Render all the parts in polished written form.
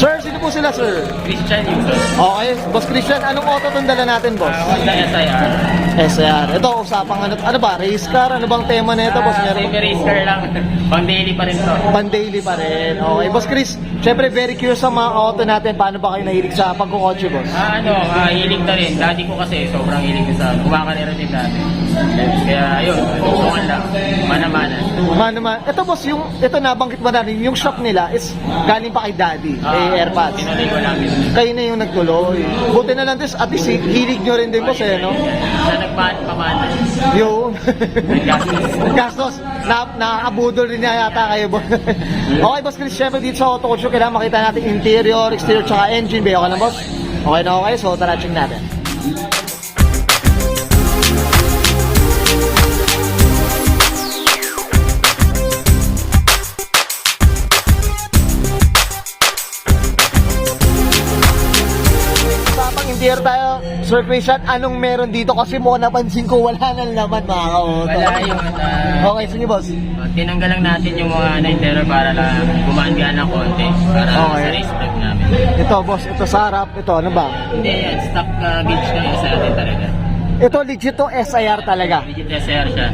Sir, sino po sila, sir? Christian Yuson. Okay, Boss Christian, anong auto itong dala natin, boss? Honda SIR. SR. Ito, usapang ano ba? Race car? Ano bang tema na ito, boss? Meron Same race car lang. Pang daily pa rin to. Pan-daily pa rin. Okay, Boss Chris, syempre very curious sa mga auto natin. Paano ba kayo nahilig sa pagkukotse, boss? Hilig na rin. Daddy ko kasi sobrang hilig sa kumakanira din dati. Kaya ayun, tulungan lang. Mana-mana. Naman. Ito, boss, ito nabanggit mo natin, yung shop nila is galing pa kay Daddy, AirPods. Tinuloy ko lang yun. Kayo na yung nagtuloy. Buti na lang, at least hilig nyo rin din, boss, no? Siya nagpamana. Yun. Gastos. Gastos. Nakakabudol rin niya yata kayo, boss. Okay, Boss Chris, syempre dito sa Auto Culture, kailangan makita natin interior, exterior, tsaka engine. Bayo ka na, boss? Okay na okay, so tara, check natin. Interior tayo, Sir Christian, anong meron dito? Kasi mo napansin ko wala nang laman, mga ka-auto. Wala yun. Okay, sige, boss. Tinanggal lang natin yung mga na-interior para lang gumaan-gaan ng konti. Para Okay. sa race trip namin. Ito, boss, ito sa harap. Ito, ano ba? Hindi yan, stock gauge lang yung sa atin talaga. Ito, legit to SIR talaga. Legit SR siya.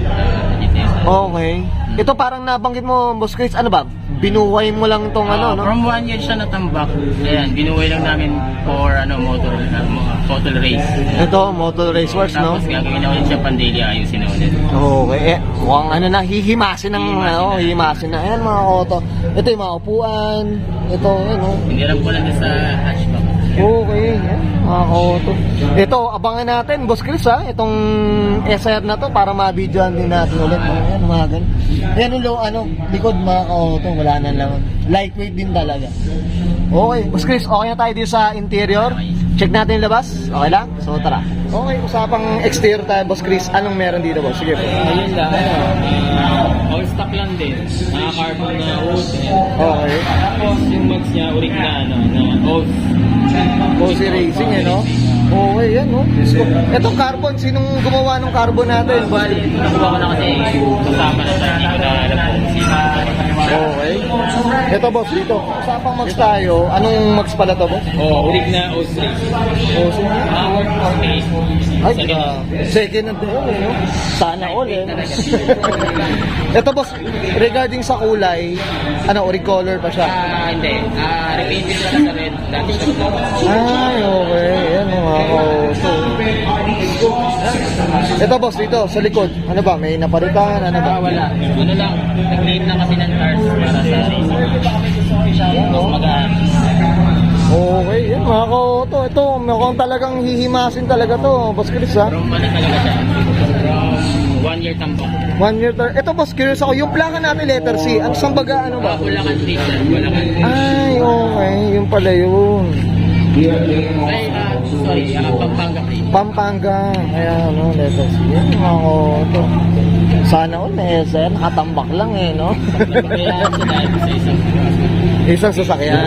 Legit SR. Okay. Ito parang nabanggit mo, Boss Chris, ano ba? Binuhay mo lang tong ano, no? From 1 year siya natambak. Ayan, binuhay lang namin for motor race. Ito, Motor Race Wars, no? Tapos gagawin na ulit siya pandili, ayusin na ulit. Okay, mukhang ano na, hihimasin ng, hihimasin na. Ayan, mga auto. Ito yung mga upuan. Ito, ano. Hindi lang ko lang sa hatchback. Okay, yan, mga auto. Ito, abangan natin, Boss Chris, ha? Itong SR na to, para ma-videoan din natin ulit. Ayan, mga ganun. Ayan, likod, mga auto, wala na lang. Lightweight din talaga. Okay, Boss Chris, okay na tayo dito sa interior. Check natin yung labas. Okay lang? So, tara. Okay, usapang exterior tayo, Boss Chris. Anong meron dito, boss? Sige po. Ayun lang, all stock lang din. Carbon na wood. Okay. Tapos yung mags niya, urig na old. Bossy Racing, no? Okay, yan, no? Itong carbon, sinong gumawa ng carbon natin, boss? Bali, nakuha ko na kasi kasama na siya. Hindi ko na alam kung sino. Okay. Ito, boss, dito. Usapang mags tayo. Anong mags pala to, boss? Urig na old racing. Bossy. Okay. Ay, second and all, no? Sana all, eh. Ito, boss, regarding sa kulay, orig color pa siya? Hindi. Repainted ka na sa red. Dati siya na. Ay, okay. Yan, mga auto. Ito, boss, dito, sa likod. Ano ba? May napalitan? Ano ba? Wala. Ano lang. Nag-claim lang kami ng cars para sa racing. Mas magaan. Okay, yan, mga auto. Ito, mukhang talagang hihimasin talaga to, Boss Chris, ha? From ano talaga siya? From 1 year tambak. 1 year ter. Ito, boss, curious ako. Yung plaka natin, letter C. Ang sambaga, ano ba? Bulacan station. Bulacan. Ay, okay. Yung pala yun. Ay, sorry. Pampanga Pre. Pampanga. Kaya, letter C. Yan, mga auto. Sana all, may SR. Nakatambak lang, no? Kaya sa dahil sa Isang sasakyan.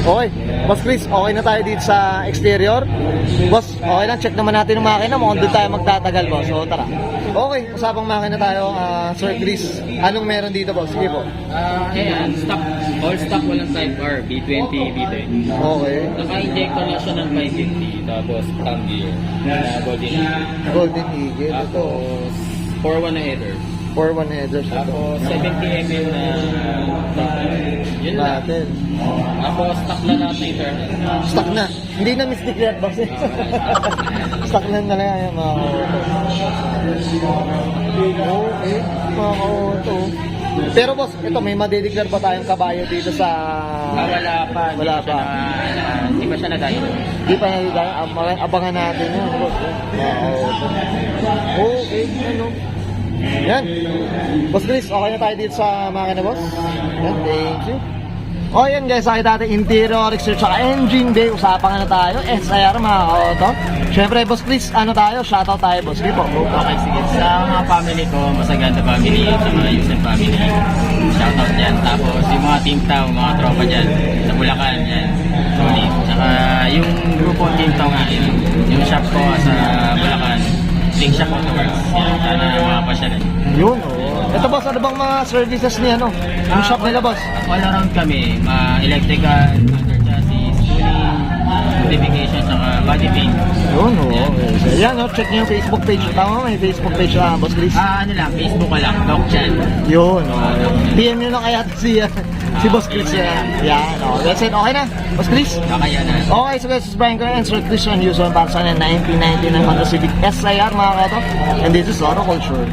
Okay. Boss Chris, okay na tayo dito sa exterior. Boss, okay lang. Check naman natin yung makina. Mukhang doon tayo magtatagal, boss. So, tara. Okay. Usapang makina tayo, Sir Chris. Anong meron dito, boss? Sige po. Ayan, stock. All stock walang type R. B20, B20. Okay. Naka-injector lang siya ng 550. Tapos, thumb gear. Golden Eagle. Golden Eagle. Ito. Tapos, 4-1 na header. 4-1 headers. Tapos, 70mm na top. Yun lang. Natin. Tapos, stock na lahat na internet. Stock na. Hindi na mistake yan, boss. Stock na talaga yan, mga auto. Okay, mga auto. Pero boss, ito may madideclare pa tayong kabayo dito sa... Wala pa. Wala pa. Hindi pa siya na-dial. Di pa na tayo. Abangan natin yun, boss. Mga auto. Okay, ano. Yan. Boss Chris, okay na tayo dito sa makina, boss? Yan, thank you. O yan guys, nakita natin interior, exterior, tsaka engine bay. Usapan na tayo, SIR mga auto. Siyempre, Boss Chris, ano tayo? Shoutout tayo, Boss. Sige po. Okay, sige. Sa mga family ko, Masaganda family, sa mga Yusen family, shoutout yan. Tapos yung mga Team Tao, mga tropa dyan, sa Bulacan, yan. Solid. Tsaka yung grupo Team Tao nga, yun. Yung shop ko sa Bulacan, Link Shop Autoworks. Yan, sana mga pasyalan. Yun, oh. Ito boss, ano bang mga services niya, no? Yung shop nila boss? All around kami, electrical, under chassis, tuning, modification, saka body paint. Yun, okay. So, yan, no? Check niyo yung Facebook page. Tama, may Facebook page boss Chris. Ano lang, Facebook ka lang, Doc Chan. Yun, okay. PM nyo lang kaya si Boss Chris yan. Yan, okay. That's it, okay na? Boss Chris? Kaya na. Okay, so guys, this is Brian Cohen and Sir Christian Yuson para sa 1999 Honda Civic SIR mga kato. And this is Auto Culture.